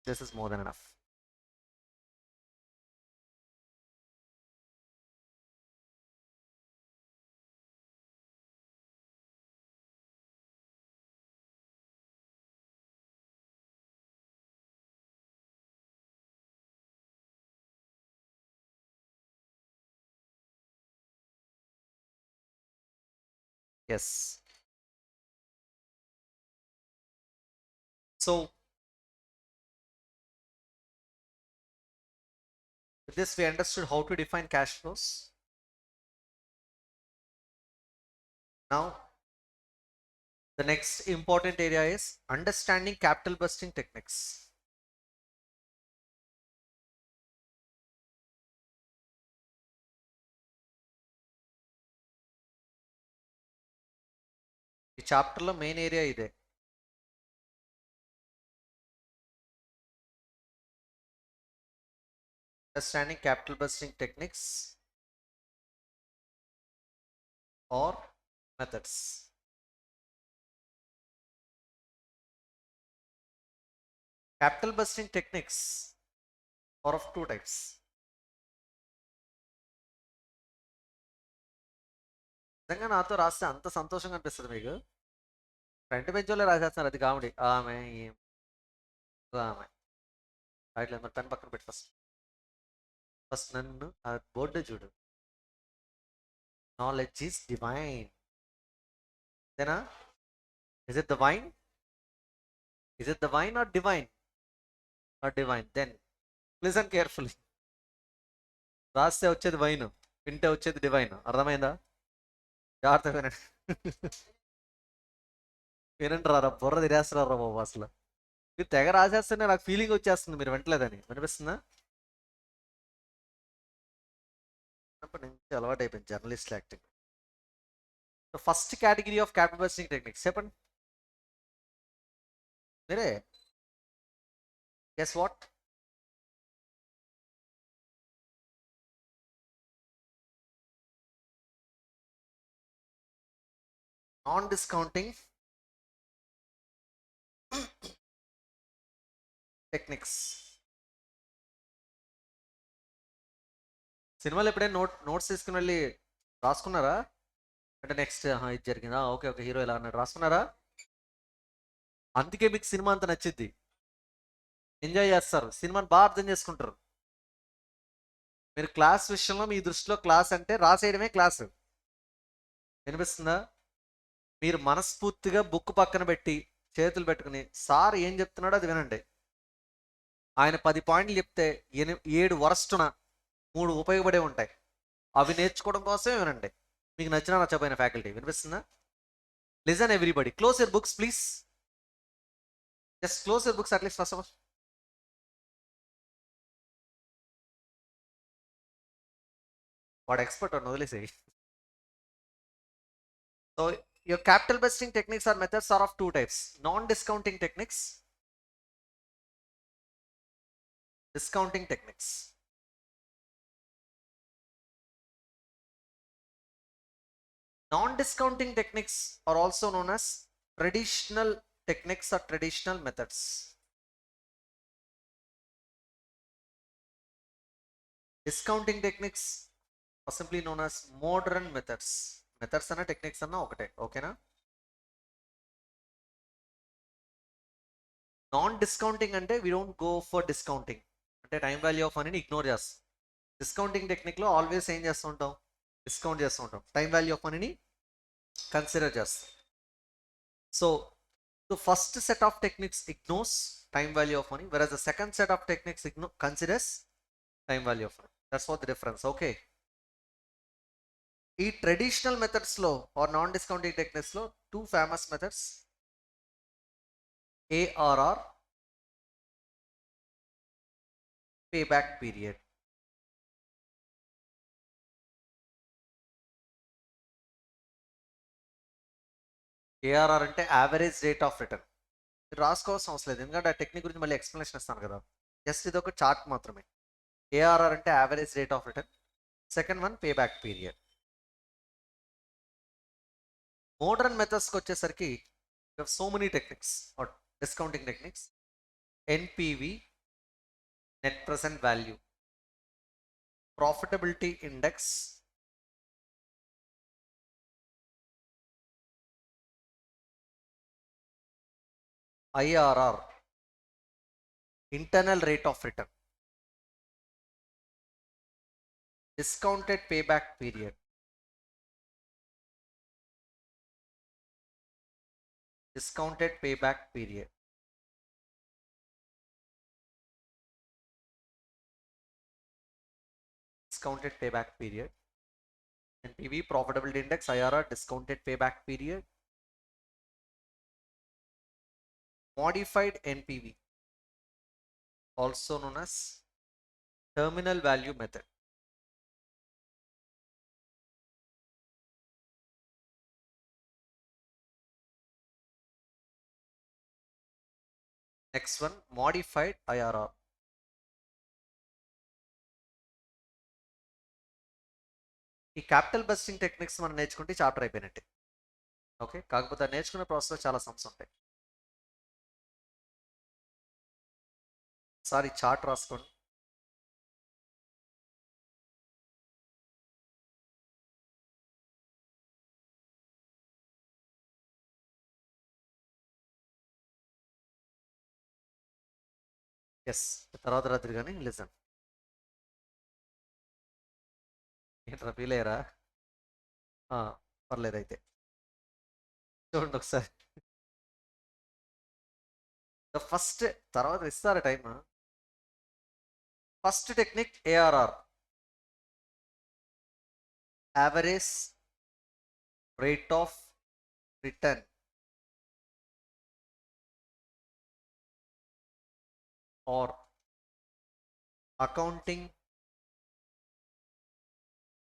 S1: This is more than enough. Yes. So with this we understood how to define cash flows. Now the next important area is understanding capital busting techniques. ఈ చాప్టర్లో మెయిన్ ఏరియా ఇదే. Understanding capital busting techniques or methods. Capital busting techniques are of two types. నిజంగా నాతో రాస్తే అంత సంతోషంగా అనిపిస్తుంది మీకు. ఫ్రంట్ బెంచ్ వాళ్ళే రాసేస్తున్నారు, అది కామెడీ. ఆమె ఆమె రాయట్లేదు, మరి పెన్ పక్కన పెట్టి ఫస్ట్ నన్ను ఆ బోర్డు చూడు. Knowledge is divine. అంతేనా? Is it the wine? Is it the wine or divine? Or divine? Then listen carefully. రాస్తే వచ్చేది వైన్, వింటే వచ్చేది డివైన్. అర్థమైందా? జాగ్రత్త వినండి. వినండి రారా, బుర్ర తిరేస్తున్నారా బాబు అసలు. మీరు తెగ రాసేస్తేనే నాకు ఫీలింగ్ వచ్చేస్తుంది మీరు వింటలేదని. వినిపిస్తుందా? అప్పటి నుంచి అలవాటు అయిపోయింది journalist acting. First category of capital busting techniques చెప్పండి మీరే. Guess what? Non discounting techniques. సినిమాలు ఎప్పుడైనా నోట్స్ తీసుకుని వెళ్ళి రాసుకున్నారా? అంటే నెక్స్ట్ ఇది జరిగిందా, ఓకే ఓకే హీరో ఇలా అన్నాడు, రాసుకున్నారా? అందుకే మీకు సినిమా అంత నచ్చింది, ఎంజాయ్ చేస్తారు, సినిమాని బాగా అర్థం చేసుకుంటారు. మీరు క్లాస్ విషయంలో మీ దృష్టిలో క్లాస్ అంటే రాసేయడమే క్లాసు. వినిపిస్తుందా? మీరు మనస్ఫూర్తిగా బుక్ పక్కన పెట్టి చేతులు పెట్టుకుని సార్ ఏం చెప్తున్నాడో అది వినండి. ఆయన 10 పాయింట్లు చెప్తే 7 వరస్టున 3 ఉపయోగపడే ఉంటాయి. అవి నేర్చుకోవడం కోసమే వినండి, మీకు నచ్చిన నచ్చపోయిన ఫ్యాకల్టీ. వినిపిస్తుందా? Listen everybody, close your books please. Just close your books at least first of all. వాడు ఎక్స్పర్ట్ వాడిని వదిలేసేయి. So your capital budgeting techniques or methods are of two types: non-discounting techniques, discounting techniques. Non-discounting techniques are also known as traditional techniques or traditional methods. Discounting techniques are simply known as modern methods. Methods అన్న techniques అన్న ఒకటే, ఓకేనా? Non discounting అంటే we don't go for discounting, అంటే time value of మనీని ignore చేస్తాం. Discounting టెక్నిక్లో always ఏం చేస్తూ ఉంటాం? డిస్కౌంట్ చేస్తూ ఉంటాం, టైం వాల్యూ ఆఫ్ మనీని కన్సిడర్ చేస్తాం. So the first set of techniques ignores time value of money, whereas the second set of techniques considers time value of money. That's what the difference. Okay, ఈ traditional methods లో are non discounting techniques లో two famous methods: ARR, payback period. ARR అంటే average rate of return. మీరు రాసుకోవాల్సిన అవసరం లేదు, ఎందుకంటే ఆ technique గురించి మళ్ళీ ఎక్స్ప్లెనేషన్ ఇస్తాను కదా. జస్ట్ ఇది ఒక చార్ట్ మాత్రమే. ARR అంటే average rate of return, second one payback period. Modern మెథడ్స్కి వచ్చేసరికి so many techniques are discounting techniques: NPV, net present value, profitability index, IRR, internal rate of return, discounted payback period, discounted payback period. Discounted payback period, NPV, profitability index, IRR, discounted payback period. Modified NPV, also known as terminal value method. Next one, modified IRR. ఈ capital busting techniques మనం నేర్చుకుంటే chapter అయిపోయినట్టే. Okay, కాకపోతే నేర్చుకునే ప్రాసెస్లో చాలా sums ఉంటాయి. Sorry, chart రాసుకోండి. ఎస్, తర్వాత రాత్రి కానీ లిసన్. ఏంట్రా ఫీల్ అయ్యారా? పర్లేదు అయితే చూడండి ఒకసారి. ఫస్ట్ తర్వాత ఇస్తారా time? First technique ARR, average rate of return, or accounting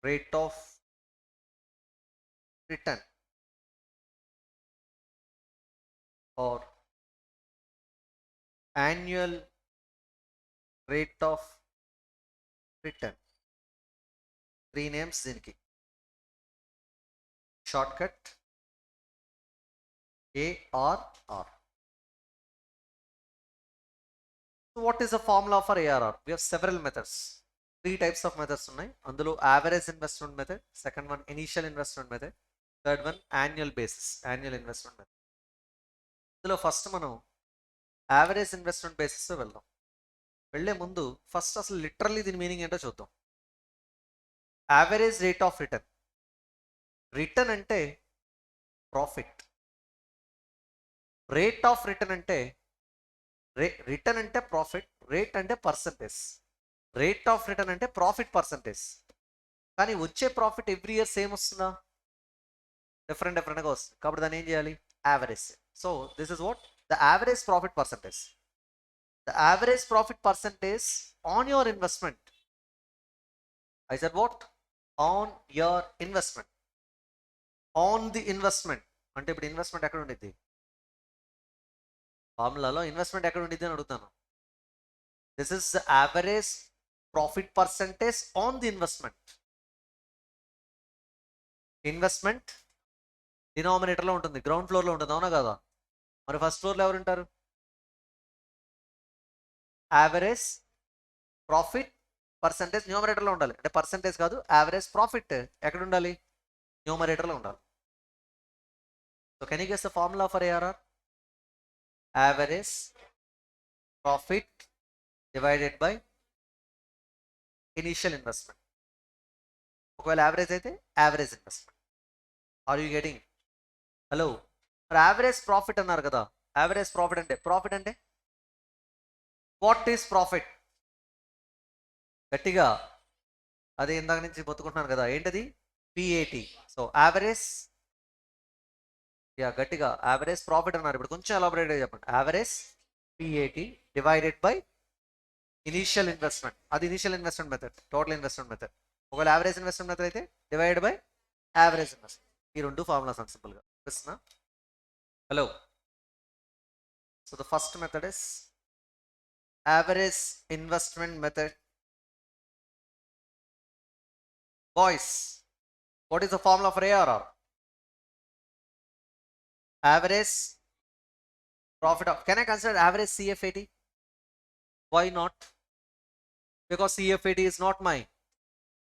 S1: rate of return, or annual rate of return. Three names దీనికి. Shortcut ARR. So what is the formula for ARR? We have several methods. Three types of methods ఉన్నాయి. అందులో average investment method, second one initial investment method, third one annual basis, annual investment method. ఇందులో first మనం average investment basis వెళ్దాం. వెళ్ళే ముందు first అసలు literally దీని meaning ఏంటో చూద్దాం. Average rate of return. Return అంటే ప్రాఫిట్, రేట్ ఆఫ్ రిటర్న్ అంటే రిటర్న్ అంటే ప్రాఫిట్, రేట్ అంటే పర్సంటేజ్. రేట్ ఆఫ్ రిటర్న్ అంటే ప్రాఫిట్ పర్సంటేజ్. కానీ వచ్చే ప్రాఫిట్ ఎవ్రీ ఇయర్ సేమ్ వస్తుందా? డిఫరెంట్గా వస్తుంది. కాబట్టి దాన్ని ఏం చేయాలి? Average. So this is what the average profit percentage. The average profit percentage on your investment. I said what? On your investment. On the investment. అంటే ఇప్పుడు ఇన్వెస్ట్మెంట్ ఎక్కడ ఉండిద్ది? ఫార్ములాలో ఇన్వెస్ట్మెంట్ ఎక్కడ ఉండిద్ది అని అడుగుతాను. This is the average profit percentage on the investment. Investment డినామినేటర్లో ఉంటుంది, గ్రౌండ్ ఫ్లోర్లో ఉంటుంది, అవునా కదా? మరి ఫస్ట్ ఫ్లోర్లో ఎవరు ఉంటారు? యావరేజ్ ప్రాఫిట్ పర్సంటేజ్ న్యూమరేటర్లో ఉండాలి. అంటే పర్సంటేజ్ కాదు, యావరేజ్ ప్రాఫిట్ ఎక్కడ ఉండాలి? న్యూమరేటర్లో ఉండాలి. So can you guess the formula for ARR? Average profit divided by initial investment. ఒకవేళ యావరేజ్ అయితే average investment. Are you getting? Hello, మరి యావరేజ్ ప్రాఫిట్ అన్నారు కదా. యావరేజ్ ప్రాఫిట్ అంటే వాట్ ఈస్ ప్రాఫిట్? గట్టిగా అదే ఇందాక నుంచి బతుకుంటున్నాను కదా, ఏంటది? పిఏటి. సో యావరేజ్, గట్టిగా యావరేజ్ ప్రాఫిట్ అన్నారు. ఇప్పుడు కొంచెం ఎలాబరేట్గా చెప్పండి. Average PAT divided by initial investment. అది initial investment method, total investment method. ఒకవేళ యావరేజ్ ఇన్వెస్ట్మెంట్ మెథడ్ అయితే డివైడ్ బై యావరేజ్ ఇన్వెస్ట్మెంట్. ఈ రెండు ఫార్ములాస్ అని సింపుల్గా చూపిస్తున్నా. Hello, so the first method is average investment method. Boys, what is the formula for ARR? Average profit of, can I consider average CFAT? Why not? Because CFAT is not my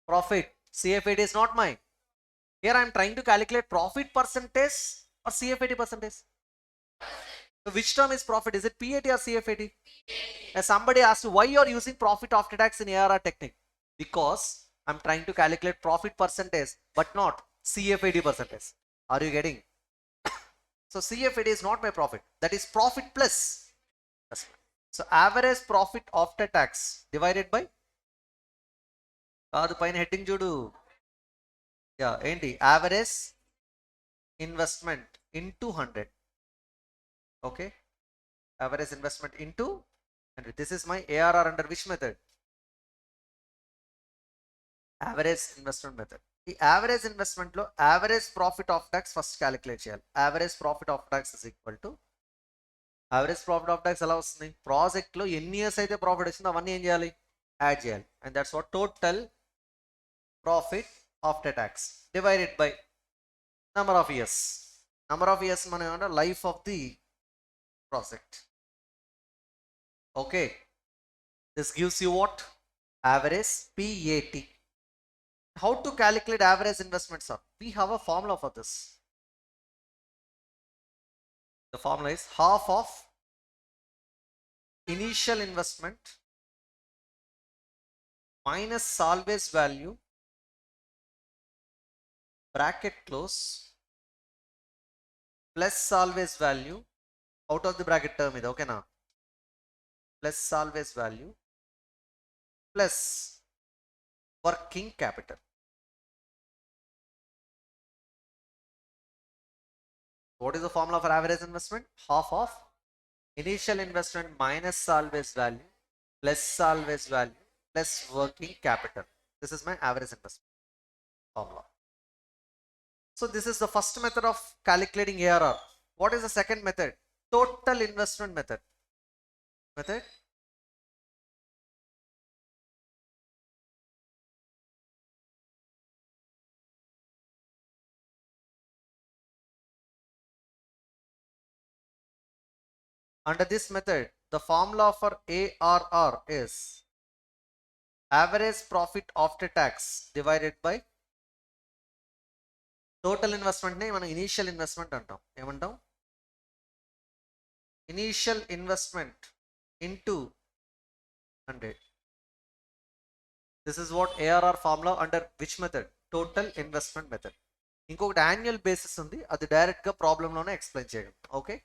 S1: profit. CFAT is not my. Here I am trying to calculate profit percentage or CFAT percentage. So which term is profit? Is it PAT or CFAT? As somebody asked why you are using profit after tax in ARR technique. Because I'm trying to calculate profit percentage but not CFAT percentage. Are you getting? So CFAT is not my profit. That is profit plus. So average profit after tax divided by, కాదు పైన heading చూడు. ఏంటి? Average investment into 100. Okay, average investment into 100. This is my ARR under which method? Average investment method. ఈ యావరేజ్ ఇన్వెస్ట్మెంట్లో average profit of tax first calculate చేయాలి. Average profit of tax is equal to, average profit of tax ఎలా వస్తుంది? ప్రాజెక్ట్లో ఎన్ని years అయితే profit వచ్చిందో అవన్నీ ఏం చేయాలి? యాడ్ చేయాలి. And that's what total profit after tax divided by number of years. Number of years మనం ఏమంటే life of the project. Okay, this gives you what? Average PAT. How to calculate average investment, sir? We have a formula for this. The formula is half of initial investment minus salvage value, bracket close, plus salvage value, out of the bracket term ఇది, ఓకేనా? Plus salvage value plus working capital. What is the formula for average investment? Half of initial investment minus salvage value plus salvage value plus working capital. This is my average investment formula. So this is the first method of calculating ARR. What is the second method? Total investment method. Under this method, the formula for ARR is average profit after tax divided by total investment ని మనం initial investment అంటాం. ఏమంటాం? Initial investment into 100. This is what ARR formula under which method? Total investment method. ఇంకొకటి annual basis ఉంది, అది డైరెక్ట్గా ప్రాబ్లంలోనే explain చేయగలం. Okay,